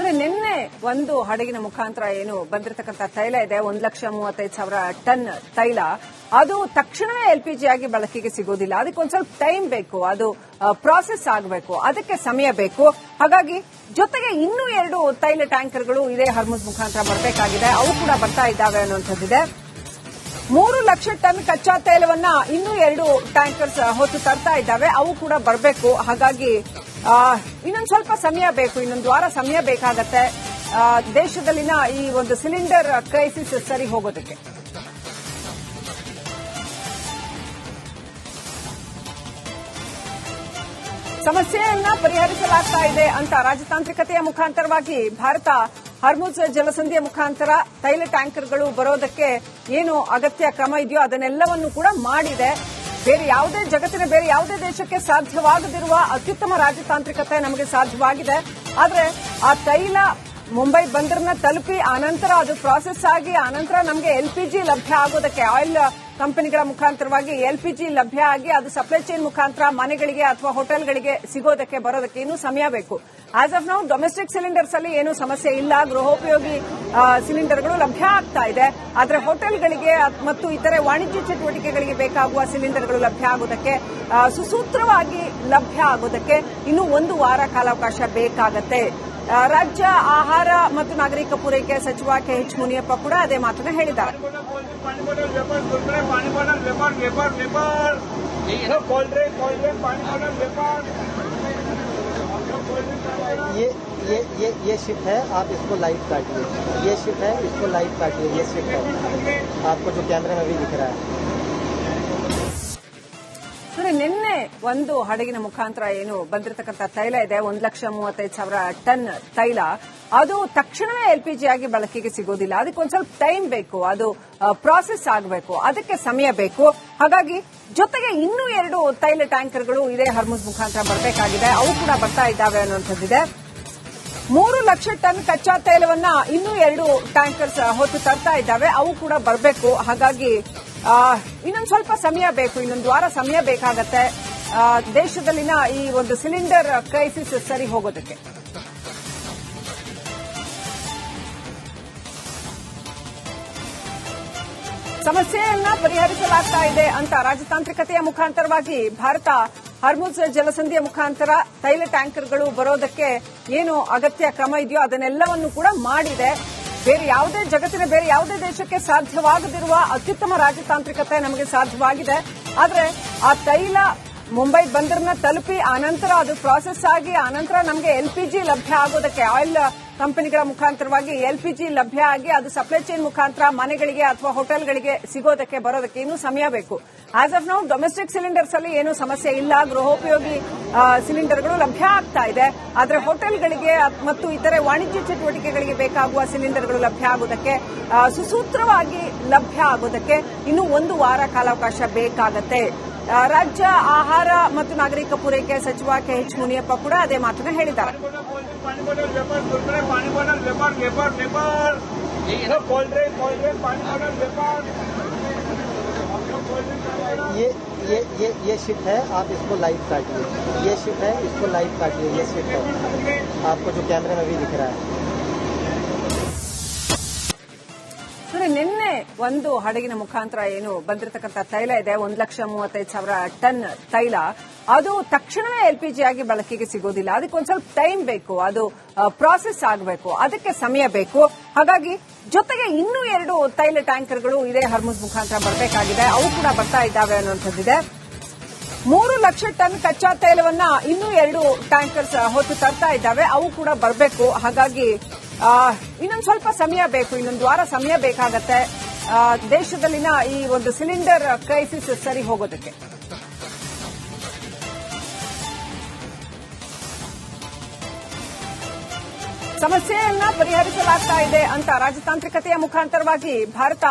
ನಿನ್ನೆ ಒಂದು ಹಡಗಿನ ಮುಖಾಂತರ ಏನು ಬಂದಿರತಕ್ಕಂಥ ತೈಲ ಇದೆ 1,35,000 ಟನ್ ತೈಲ ಅದು ತಕ್ಷಣವೇ ಎಲ್ಪಿಜಿ ಆಗಿ ಬಳಕೆಗೆ ಸಿಗೋದಿಲ್ಲ. ಅದಕ್ಕೆ ಒಂದ್ ಸ್ವಲ್ಪ ಟೈಮ್ ಬೇಕು, ಅದು ಪ್ರಾಸೆಸ್ ಆಗಬೇಕು, ಅದಕ್ಕೆ ಸಮಯ ಬೇಕು. ಹಾಗಾಗಿ ಜೊತೆಗೆ ಇನ್ನೂ 2 ತೈಲ ಟ್ಯಾಂಕರ್ಗಳು ಇದೇ ಹರ್ಮುಜ್ ಮುಖಾಂತರ ಬರಬೇಕಾಗಿದೆ, ಅವು ಕೂಡ ಬರ್ತಾ ಇದ್ದಾವೆ ಅನ್ನುವಂಥದ್ದಿದೆ. 3 ಲಕ್ಷ ಟನ್ ಕಚ್ಚಾ ತೈಲವನ್ನ ಇನ್ನೂ 2 ಟ್ಯಾಂಕರ್ಸ್ ಹೊತ್ತು ತರ್ತಾ ಇದ್ದಾವೆ, ಅವು ಕೂಡ ಬರಬೇಕು. ಹಾಗಾಗಿ ಇನ್ನೊಂದು ಸ್ವಲ್ಪ ಸಮಯ ಬೇಕು, ಇನ್ನೊಂದು ವಾರ ಸಮಯ ಬೇಕಾಗತ್ತೆ ದೇಶದಲ್ಲಿನ ಈ ಒಂದು ಸಿಲಿಂಡರ್ ಕ್ರೈಸಿಸ್ ಸರಿ ಹೋಗೋದಕ್ಕೆ. ಸಮಸ್ಯೆಯನ್ನ ಪರಿಹರಿಸಲಾಗ್ತಾ ಇದೆ ಅಂತ ರಾಜತಾಂತ್ರಿಕತೆಯ ಮುಖಾಂತರವಾಗಿ ಭಾರತ ಹರ್ಮುಜ್ ಜಲಸಂಧಿಯ ಮುಖಾಂತರ ತೈಲ ಟ್ಯಾಂಕರ್ಗಳು ಬರೋದಕ್ಕೆ ಏನು ಅಗತ್ಯ ಕ್ರಮ ಇದೆಯೋ ಅದನ್ನೆಲ್ಲವನ್ನು ಕೂಡ ಮಾಡಿದೆ. ಜಗತ್ತಿನ ಬೇರೆ ಯಾವುದೇ ದೇಶಕ್ಕೆ ಸಾಧ್ಯವಾಗದಿರುವ ಅತ್ಯುತ್ತಮ ರಾಜತಾಂತ್ರಿಕತೆ ನಮಗೆ ಸಾಧ್ಯವಾಗಿದೆ. ಆದರೆ ಆ ತೈಲ ಮುಂಬೈ ಬಂದರನ್ನ ತಲುಪಿ ಆನಂತರ ಅದು ಪ್ರಾಸೆಸ್ ಆಗಿ ಆನಂತರ ನಮಗೆ ಎಲ್ಪಿಜಿ ಲಭ್ಯ ಆಗೋದಕ್ಕೆ, ಆಯಿಲ್ ಕಂಪನಿಗಳ ಮುಖಾಂತರವಾಗಿ ಎಲ್ಪಿಜಿ ಲಭ್ಯ ಆಗಿ ಅದು ಸಪ್ಲೈ ಚೈನ್ ಮುಖಾಂತರ ಮನೆಗಳಿಗೆ ಅಥವಾ ಹೋಟೆಲ್ಗಳಿಗೆ ಸಿಗೋದಕ್ಕೆ ಬರೋದಕ್ಕೆ ಇನ್ನೂ ಸಮಯ ಬೇಕು. As of now domestic cylinders ಅಲ್ಲಿ ಏನೂ ಸಮಸ್ಯೆ ಇಲ್ಲ, ಗೃಹೋಪಯೋಗಿ ಸಿಲಿಂಡರ್ಗಳು ಲಭ್ಯ ಆಗ್ತಾ ಇದೆ. ಆದರೆ ಹೋಟೆಲ್ಗಳಿಗೆ ಮತ್ತು ಇತರೆ ವಾಣಿಜ್ಯ ಚಟುವಟಿಕೆಗಳಿಗೆ ಬೇಕಾಗುವ ಸಿಲಿಂಡರ್ಗಳು ಲಭ್ಯ ಆಗೋದಕ್ಕೆ, ಸುಸೂತ್ರವಾಗಿ ಲಭ್ಯ ಆಗೋದಕ್ಕೆ ಇನ್ನೂ 1 ವಾರ ಕಾಲಾವಕಾಶ ಬೇಕಾಗತ್ತೆ. ರಾಜ್ಯ ಆಹಾರ ಮತ್ತು ನಾಗರಿಕ ಪೂರೈಕೆ ಸಚಿವ ಕೆಎಚ್ ಮುನಿಯಪ್ಪ ಕೂಡ ಅದೇ ಮಾತನ್ನು ಹೇಳಿದ್ದಾರೆ. ये शिप है, आप इसको लाइव काटिए. ये शिप है, इसको लाइव काटिए. ये शिप है, आपको जो कैमरे में भी दिख रहा है. ನಿನ್ನೆ ಒಂದು ಹಡಗಿನ ಮುಖಾಂತರ ಏನು ಬಂದಿರತಕ್ಕಂಥ ತೈಲ ಇದೆ 1,35,000 ಟನ್ ತೈಲ ಅದು ತಕ್ಷಣವೇ ಎಲ್ಪಿಜಿ ಆಗಿ ಬಳಕೆಗೆ ಸಿಗೋದಿಲ್ಲ. ಅದಕ್ಕೆ ಒಂದ್ ಸ್ವಲ್ಪ ಟೈಮ್ ಬೇಕು, ಅದು ಪ್ರಾಸೆಸ್ ಆಗಬೇಕು, ಅದಕ್ಕೆ ಸಮಯ ಬೇಕು. ಹಾಗಾಗಿ ಜೊತೆಗೆ ಇನ್ನೂ 2 ತೈಲ ಟ್ಯಾಂಕರ್ಗಳು ಇದೇ ಹರ್ಮುಜ್ ಮುಖಾಂತರ ಬರಬೇಕಾಗಿದೆ, ಅವು ಕೂಡ ಬರ್ತಾ ಇದ್ದಾವೆ ಅನ್ನುವಂಥದ್ದಿದೆ. 3 ಲಕ್ಷ ಟನ್ ಕಚ್ಚಾ ತೈಲವನ್ನ ಇನ್ನೂ 2 ಟ್ಯಾಂಕರ್ಸ್ ಹೊತ್ತು ತರ್ತಾ ಇದ್ದಾವೆ, ಅವು ಕೂಡ ಬರಬೇಕು. ಹಾಗಾಗಿ ಇನ್ನೊಂದು ಸ್ವಲ್ಪ ಸಮಯ ಬೇಕು, ಇನ್ನೊಂದು ವಾರ ಸಮಯ ಬೇಕಾಗತ್ತೆ ದೇಶದಲ್ಲಿನ ಈ ಒಂದು ಸಿಲಿಂಡರ್ ಕ್ರೈಸಿಸ್ ಸರಿ ಹೋಗೋದಕ್ಕೆ. ಸಮಸ್ಯೆಯನ್ನ ಪರಿಹರಿಸಲಾಗ್ತಾ ಇದೆ ಅಂತ ರಾಜತಾಂತ್ರಿಕತೆಯ ಮುಖಾಂತರವಾಗಿ ಭಾರತ ಹರ್ಮುಜ್ ಜಲಸಂಧಿಯ ಮುಖಾಂತರ ತೈಲ ಟ್ಯಾಂಕರ್ಗಳು ಬರೋದಕ್ಕೆ ಏನು ಅಗತ್ಯ ಕ್ರಮ ಇದೆಯೋ ಅದನ್ನೆಲ್ಲವನ್ನು ಕೂಡ ಮಾಡಿದೆ. ಜಗತ್ತಿನ ಬೇರೆ ಯಾವುದೇ ದೇಶಕ್ಕೆ ಸಾಧ್ಯವಾಗದಿರುವ ಅತ್ಯುತ್ತಮ ರಾಜತಾಂತ್ರಿಕತೆ ನಮಗೆ ಸಾಧ್ಯವಾಗಿದೆ. ಆದರೆ ಆ ತೈಲ ಮುಂಬೈ ಬಂದರನ್ನ ತಲುಪಿ ಆನಂತರ ಅದು ಪ್ರಾಸೆಸ್ ಆಗಿ ಆನಂತರ ನಮಗೆ ಎಲ್ಪಿಜಿ ಲಭ್ಯ ಆಗೋದಕ್ಕೆ, ಆಯಿಲ್ ಕಂಪನಿಗಳ ಮುಖಾಂತರವಾಗಿ ಎಲ್ಪಿಜಿ ಲಭ್ಯ ಆಗಿ ಅದು ಸಪ್ಲೈ ಚೈನ್ ಮುಖಾಂತರ ಮನೆಗಳಿಗೆ ಅಥವಾ ಹೋಟೆಲ್ಗಳಿಗೆ ಸಿಗೋದಕ್ಕೆ ಬರೋದಕ್ಕೆ ಇನ್ನೂ ಸಮಯ ಬೇಕು. As of now domestic cylinders ಅಲ್ಲಿ ಏನೂ ಸಮಸ್ಯೆ ಇಲ್ಲ, ಗೃಹೋಪಯೋಗಿ ಸಿಲಿಂಡರ್ಗಳು ಲಭ್ಯ ಆಗ್ತಾ ಇದೆ. ಆದರೆ ಹೋಟೆಲ್ಗಳಿಗೆ ಮತ್ತು ಇತರೆ ವಾಣಿಜ್ಯ ಚಟುವಟಿಕೆಗಳಿಗೆ ಬೇಕಾಗುವ ಸಿಲಿಂಡರ್ಗಳು ಲಭ್ಯ ಆಗೋದಕ್ಕೆ, ಸುಸೂತ್ರವಾಗಿ ಲಭ್ಯ ಆಗೋದಕ್ಕೆ ಇನ್ನೂ 1 ವಾರ ಕಾಲಾವಕಾಶ ಬೇಕಾಗತ್ತೆ. ರಾಜ್ಯ ಆಹಾರ ಮತ್ತು ನಾಗರಿಕ ಪೂರೈಕೆ ಸಚಿವ ಕೆಎಚ್ ಮುನಿಯಪ್ಪ ಕೂಡ ಅದೇ ಮಾತನ್ನು ಹೇಳಿದ್ದಾರೆ. ये शिप है, आप इसको लाइव काटिए. ये शिप है, इसको लाइव काटिए. ये शिप है, आपको जो कैमरे में भी दिख रहा है. ನಿನ್ನೆ ಒಂದು ಹಡಗಿನ ಮುಖಾಂತರ ಏನು ಬಂದಿರತಕ್ಕಂಥ ತೈಲ ಇದೆ 1,35,000 ಟನ್ ತೈಲ ಅದು ತಕ್ಷಣವೇ ಎಲ್ಪಿಜಿ ಆಗಿ ಬಳಕೆಗೆ ಸಿಗೋದಿಲ್ಲ. ಅದಕ್ಕೆ ಒಂದ್ ಸ್ವಲ್ಪ ಟೈಮ್ ಬೇಕು, ಅದು ಪ್ರಾಸೆಸ್ ಆಗಬೇಕು, ಅದಕ್ಕೆ ಸಮಯ ಬೇಕು. ಹಾಗಾಗಿ ಜೊತೆಗೆ ಇನ್ನೂ 2 ತೈಲ ಟ್ಯಾಂಕರ್ಗಳು ಇದೇ ಹರ್ಮುಜ್ ಮುಖಾಂತರ ಬರಬೇಕಾಗಿದೆ, ಅವು ಕೂಡ ಬರ್ತಾ ಇದ್ದಾವೆ ಅನ್ನುವಂಥದ್ದಿದೆ. 3 ಲಕ್ಷ ಟನ್ ಕಚ್ಚಾ ತೈಲವನ್ನ ಇನ್ನೂ 2 ಟ್ಯಾಂಕರ್ಸ್ ಹೊತ್ತು ತರ್ತಾ ಇದ್ದಾವೆ, ಅವು ಕೂಡ ಬರಬೇಕು. ಹಾಗಾಗಿ ಇನ್ನೊಂದು ಸ್ವಲ್ಪ ಸಮಯ ಬೇಕು, ಇನ್ನೊಂದು ವಾರ ಸಮಯ ಬೇಕಾಗತ್ತೆ ದೇಶದಲ್ಲಿನ ಈ ಒಂದು ಸಿಲಿಂಡರ್ ಕ್ರೈಸಿಸ್ ಸರಿ ಹೋಗೋದಕ್ಕೆ. ಸಮಸ್ಯೆಯನ್ನ ಪರಿಹರಿಸಲಾಗ್ತಾ ಇದೆ ಅಂತ ರಾಜತಾಂತ್ರಿಕತೆಯ ಮುಖಾಂತರವಾಗಿ ಭಾರತ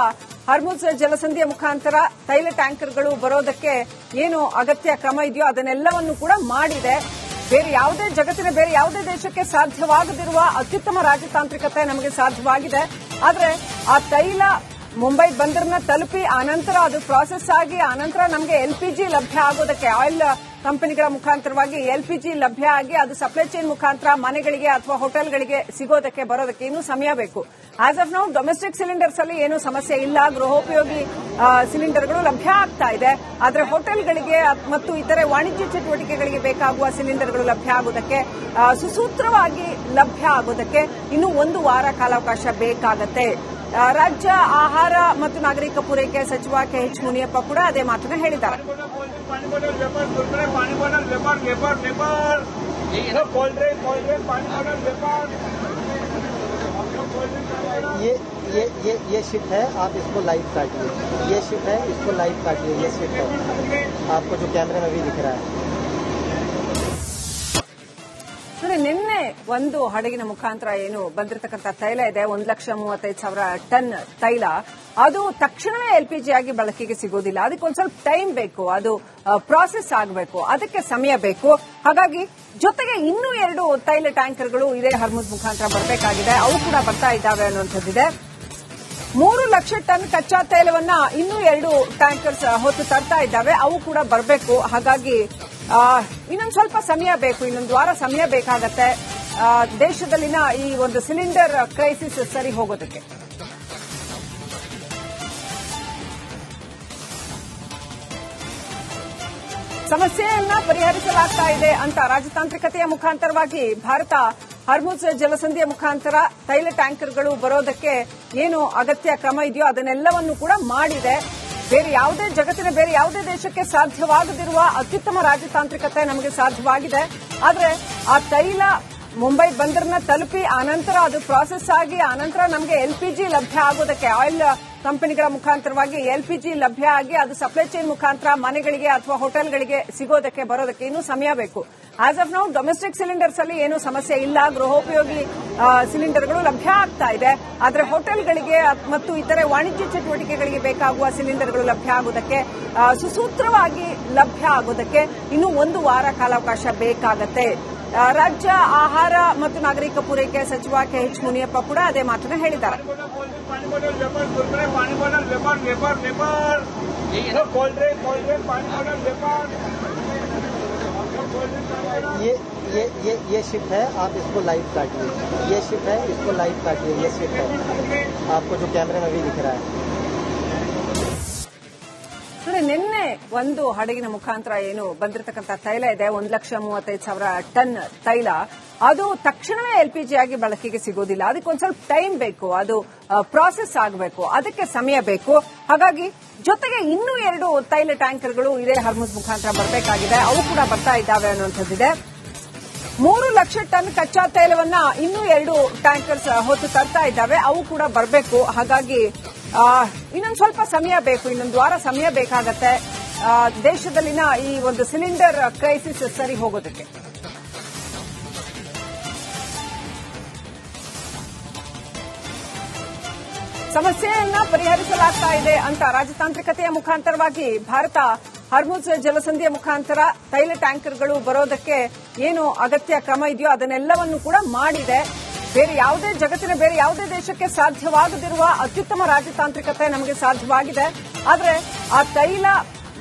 ಹರ್ಮುಜ್ ಜಲಸಂಧಿಯ ಮುಖಾಂತರ ತೈಲ ಟ್ಯಾಂಕರ್ಗಳು ಬರೋದಕ್ಕೆ ಏನು ಅಗತ್ಯ ಕ್ರಮ ಇದೆಯೋ ಅದನ್ನೆಲ್ಲವನ್ನು ಕೂಡ ಮಾಡಿದೆ. ಜಗತ್ತಿನ ಬೇರೆ ಯಾವುದೇ ದೇಶಕ್ಕೆ ಸಾಧ್ಯವಾಗದಿರುವ ಅತ್ಯುತ್ತಮ ರಾಜತಾಂತ್ರಿಕತೆ ನಮಗೆ ಸಾಧ್ಯವಾಗಿದೆ. ಆದರೆ ಆ ತೈಲ ಮುಂಬೈ ಬಂದರನ್ನ ತಲುಪಿ ಆನಂತರ ಅದು ಪ್ರಾಸೆಸ್ ಆಗಿ ಆನಂತರ ನಮಗೆ ಎಲ್ಪಿಜಿ ಲಭ್ಯ ಆಗೋದಕ್ಕೆ, ಆಯಿಲ್ ಕಂಪನಿಗಳ ಮುಖಾಂತರವಾಗಿ ಎಲ್ಪಿಜಿ ಲಭ್ಯ ಆಗಿ ಅದು ಸಪ್ಲೈ ಚೈನ್ ಮುಖಾಂತರ ಮನೆಗಳಿಗೆ ಅಥವಾ ಹೋಟೆಲ್ಗಳಿಗೆ ಸಿಗೋದಕ್ಕೆ ಬರೋದಕ್ಕೆ ಇನ್ನೂ ಸಮಯ ಬೇಕು. As of now domestic cylinders ಅಲ್ಲಿ ಏನೂ ಸಮಸ್ಯೆ ಇಲ್ಲ. ಗೃಹೋಪಯೋಗಿ ಸಿಲಿಂಡರ್ಗಳು ಲಭ್ಯ ಆಗ್ತಾ ಇದೆ. ಆದರೆ ಹೋಟೆಲ್ಗಳಿಗೆ ಮತ್ತು ಇತರೆ ವಾಣಿಜ್ಯ ಚಟುವಟಿಕೆಗಳಿಗೆ ಬೇಕಾಗುವ ಸಿಲಿಂಡರ್ಗಳು ಲಭ್ಯ ಆಗುವುದಕ್ಕೆ ಸುಸೂತ್ರವಾಗಿ ಲಭ್ಯ ಆಗೋದಕ್ಕೆ ಇನ್ನೂ 1 ವಾರ ಕಾಲಾವಕಾಶ ಬೇಕಾಗತ್ತೆ. ರಾಜ್ಯ ಆಹಾರ ಮತ್ತು ನಾಗರಿಕ ಪೂರೈಕೆ ಸಚಿವ KH ಮುನಿಯಪ್ಪ ಕೂಡ ಅದೇ ಮಾತನ್ನ ಹೇಳಿದ್ದಾರೆ. ये शिप है, आप इसको लाइव काटिए. ये शिप है, इसको लाइव काटिए. ये शिप है, आपको जो कैमरे में भी दिख रहा है. ನಿನ್ನೆ ಒಂದು ಹಡಗಿನ ಮುಖಾಂತರ ಏನು ಬಂದಿರತಕ್ಕಂಥ ತೈಲ ಇದೆ 1,35,000 ಟನ್ ತೈಲ, ಅದು ತಕ್ಷಣವೇ ಎಲ್ಪಿಜಿ ಆಗಿ ಬಳಕೆಗೆ ಸಿಗೋದಿಲ್ಲ. ಅದಕ್ಕೊಂದು ಸ್ವಲ್ಪ ಟೈಮ್ ಬೇಕು, ಅದು ಪ್ರಾಸೆಸ್ ಆಗಬೇಕು, ಅದಕ್ಕೆ ಸಮಯ ಬೇಕು. ಹಾಗಾಗಿ ಜೊತೆಗೆ ಇನ್ನೂ 2 ತೈಲ ಟ್ಯಾಂಕರ್ಗಳು ಇದೇ ಹರ್ಮುಜ್ ಮುಖಾಂತರ ಬರಬೇಕಾಗಿದೆ. ಅವು ಕೂಡ ಬರ್ತಾ ಇದ್ದಾವೆ ಅನ್ನುವಂಥದ್ದಿದೆ. 3 ಲಕ್ಷ ಟನ್ ಕಚ್ಚಾ ತೈಲವನ್ನ ಇನ್ನೂ 2 ಟ್ಯಾಂಕರ್ಸ್ ಹೊತ್ತು ತರ್ತಾ ಇದ್ದಾವೆ. ಅವು ಕೂಡ ಬರಬೇಕು. ಹಾಗಾಗಿ ಇನ್ನೊಂದು ಸ್ವಲ್ಪ ಸಮಯ ಬೇಕು, ಇನ್ನೊಂದು ವಾರ ಸಮಯ ಬೇಕಾಗತ್ತೆ ದೇಶದಲ್ಲಿನ ಈ ಒಂದು ಸಿಲಿಂಡರ್ ಕ್ರೈಸಿಸ್ ಸರಿ ಹೋಗೋದಕ್ಕೆ. ಸಮಸ್ಯೆಯನ್ನ ಪರಿಹರಿಸಲಾಗ್ತಾ ಇದೆ ಅಂತ ರಾಜತಾಂತ್ರಿಕತೆಯ ಮುಖಾಂತರವಾಗಿ ಭಾರತ ಹರ್ಮುಜ್ ಜಲಸಂಧಿಯ ಮುಖಾಂತರ ತೈಲ ಟ್ಯಾಂಕರ್ಗಳು ಬರೋದಕ್ಕೆ ಏನು ಅಗತ್ಯ ಕ್ರಮ ಇದೆಯೋ ಅದನ್ನೆಲ್ಲವನ್ನು ಕೂಡ ಮಾಡಿದೆ. ಜಗತ್ತಿನ ಬೇರೆ ಯಾವುದೇ ದೇಶಕ್ಕೆ ಸಾಧ್ಯವಾಗದಿರುವ ಅತ್ಯುತ್ತಮ ರಾಜತಾಂತ್ರಿಕತೆ ನಮಗೆ ಸಾಧ್ಯವಾಗಿದೆ. ಆದರೆ ಆ ತೈಲ ಮುಂಬೈ ಬಂದರನ್ನ ತಲುಪಿ ಆನಂತರ ಅದು ಪ್ರಾಸೆಸ್ ಆಗಿ ಆನಂತರ ನಮಗೆ ಎಲ್ಪಿಜಿ ಲಭ್ಯ ಆಗೋದಕ್ಕೆ, ಆಯಿಲ್ ಕಂಪನಿಗಳ ಮುಖಾಂತರವಾಗಿ ಎಲ್ಪಿಜಿ ಲಭ್ಯ ಆಗಿ ಅದು ಸಪ್ಲೈ ಚೈನ್ ಮುಖಾಂತರ ಮನೆಗಳಿಗೆ ಅಥವಾ ಹೋಟೆಲ್ಗಳಿಗೆ ಸಿಗೋದಕ್ಕೆ ಬರೋದಕ್ಕೆ ಇನ್ನೂ ಸಮಯ ಬೇಕು. As of now domestic cylinders ಅಲ್ಲಿ ಏನೂ ಸಮಸ್ಯೆ ಇಲ್ಲ. ಗೃಹೋಪಯೋಗಿ ಸಿಲಿಂಡರ್ಗಳು ಲಭ್ಯ ಆಗ್ತಾ ಇದೆ. ಆದರೆ ಹೋಟೆಲ್ಗಳಿಗೆ ಮತ್ತು ಇತರೆ ವಾಣಿಜ್ಯ ಚಟುವಟಿಕೆಗಳಿಗೆ ಬೇಕಾಗುವ ಸಿಲಿಂಡರ್ಗಳು ಲಭ್ಯ ಆಗುವುದಕ್ಕೆ ಸುಸೂತ್ರವಾಗಿ ಲಭ್ಯ ಆಗೋದಕ್ಕೆ ಇನ್ನೂ 1 ವಾರ ಕಾಲಾವಕಾಶ ಬೇಕಾಗತ್ತೆ. ರಾಜ್ಯ ಆಹಾರ ಮತ್ತು ನಾಗರಿಕ ಪೂರೈಕೆ ಸಚಿವ KH ಮುನಿಯಪ್ಪ ಕೂಡ ಅದೇ ಮಾತನ್ನ ಹೇಳಿದ್ದಾರೆ. ये शिप है, आप इसको लाइव काटिए. ये शिप है, इसको लाइव काटिए. ये शिप है, आपको जो कैमरे में भी दिख रहा है. ನಿನ್ನೆ ಒಂದು ಹಡಗಿನ ಮುಖಾಂತರ ಏನು ಬಂದಿರತಕ್ಕಂಥ ತೈಲ ಇದೆ 1,35,000 ಟನ್ ತೈಲ, ಅದು ತಕ್ಷಣವೇ ಎಲ್ಪಿಜಿ ಆಗಿ ಬಳಕೆಗೆ ಸಿಗೋದಿಲ್ಲ. ಅದಕ್ಕೊಂದು ಸ್ವಲ್ಪ ಟೈಮ್ ಬೇಕು, ಅದು ಪ್ರಾಸೆಸ್ ಆಗಬೇಕು, ಅದಕ್ಕೆ ಸಮಯ ಬೇಕು. ಹಾಗಾಗಿ ಜೊತೆಗೆ ಇನ್ನೂ 2 ತೈಲ ಟ್ಯಾಂಕರ್ಗಳು ಇದೇ ಹರ್ಮುಜ್ ಮುಖಾಂತರ ಬರಬೇಕಾಗಿದೆ. ಅವು ಕೂಡ ಬರ್ತಾ ಇದ್ದಾವೆ ಅನ್ನುವಂಥದ್ದಿದೆ. 3 ಲಕ್ಷ ಟನ್ ಕಚ್ಚಾ ತೈಲವನ್ನ ಇನ್ನೂ 2 ಟ್ಯಾಂಕರ್ಸ್ ಹೊತ್ತು ತರ್ತಾ ಇದ್ದಾವೆ. ಅವು ಕೂಡ ಬರಬೇಕು. ಹಾಗಾಗಿ ಇನ್ನೊಂದು ಸ್ವಲ್ಪ ಸಮಯ ಬೇಕು, ಇನ್ನೊಂದು ವಾರ ಸಮಯ ಬೇಕಾಗತ್ತೆ ದೇಶದಲ್ಲಿನ ಈ ಒಂದು ಸಿಲಿಂಡರ್ ಕ್ರೈಸಿಸ್ ಸರಿ ಹೋಗೋದಕ್ಕೆ. ಸಮಸ್ಯೆಯನ್ನ ಪರಿಹರಿಸಲಾಗ್ತಾ ಇದೆ ಅಂತ ರಾಜತಾಂತ್ರಿಕತೆಯ ಮುಖಾಂತರವಾಗಿ ಭಾರತ ಹರ್ಮುಜ್ ಜಲಸಂಧಿಯ ಮುಖಾಂತರ ತೈಲ ಟ್ಯಾಂಕರ್ಗಳು ಬರೋದಕ್ಕೆ ಏನು ಅಗತ್ಯ ಕ್ರಮ ಇದೆಯೋ ಅದನ್ನೆಲ್ಲವನ್ನು ಕೂಡ ಮಾಡಿದೆ. ಜಗತ್ತಿನ ಬೇರೆ ಯಾವುದೇ ದೇಶಕ್ಕೆ ಸಾಧ್ಯವಾಗದಿರುವ ಅತ್ಯುತ್ತಮ ರಾಜತಾಂತ್ರಿಕತೆ ನಮಗೆ ಸಾಧ್ಯವಾಗಿದೆ. ಆದರೆ ಆ ತೈಲ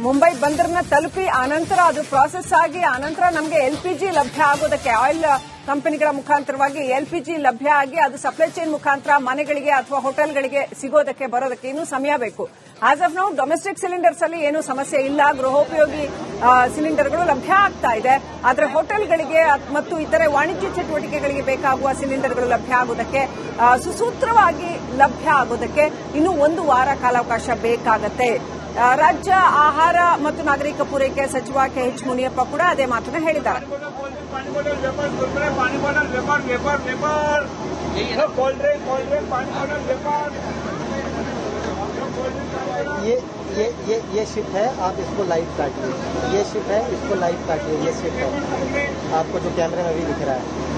ಮುಂಬೈ ಬಂದರನ್ನ ತಲುಪಿ ಆನಂತರ ಅದು ಪ್ರಾಸೆಸ್ ಆಗಿ ಆನಂತರ ನಮಗೆ ಎಲ್ಪಿಜಿ ಲಭ್ಯ ಆಗೋದಕ್ಕೆ, ಆಯಿಲ್ ಕಂಪನಿಗಳ ಮುಖಾಂತರವಾಗಿ ಎಲ್ಪಿಜಿ ಲಭ್ಯ ಆಗಿ ಅದು ಸಪ್ಲೈ ಚೈನ್ ಮುಖಾಂತರ ಮನೆಗಳಿಗೆ ಅಥವಾ ಹೋಟೆಲ್ಗಳಿಗೆ ಸಿಗೋದಕ್ಕೆ ಬರೋದಕ್ಕೆ ಇನ್ನೂ ಸಮಯ ಬೇಕು. As of now domestic cylinders ಅಲ್ಲಿ ಏನೂ ಸಮಸ್ಯೆ ಇಲ್ಲ. ಗೃಹೋಪಯೋಗಿ ಸಿಲಿಂಡರ್ಗಳು ಲಭ್ಯ ಆಗ್ತಾ ಇದೆ. ಆದರೆ ಹೋಟೆಲ್ಗಳಿಗೆ ಮತ್ತು ಇತರೆ ವಾಣಿಜ್ಯ ಚಟುವಟಿಕೆಗಳಿಗೆ ಬೇಕಾಗುವ ಸಿಲಿಂಡರ್ಗಳು ಲಭ್ಯ ಆಗೋದಕ್ಕೆ ಸುಸೂತ್ರವಾಗಿ ಲಭ್ಯ ಆಗೋದಕ್ಕೆ ಇನ್ನೂ 1 ವಾರ ಕಾಲಾವಕಾಶ ಬೇಕಾಗತ್ತೆ. ರಾಜ್ಯ ಆಹಾರ ಮತ್ತು ನಾಗರಿಕ ಪೂರೈಕೆ ಸಚಿವ KH ಮುನಿಯಪ್ಪ ಕೂಡ ಅದೇ ಮಾತನ್ನ ಹೇಳಿದ್ದಾರೆ. ये शिप है, आप इसको लाइव काटिए. ये शिप है, इसको लाइव काटिए. ये शिप है, आपको जो कैमरे में भी दिख रहा है.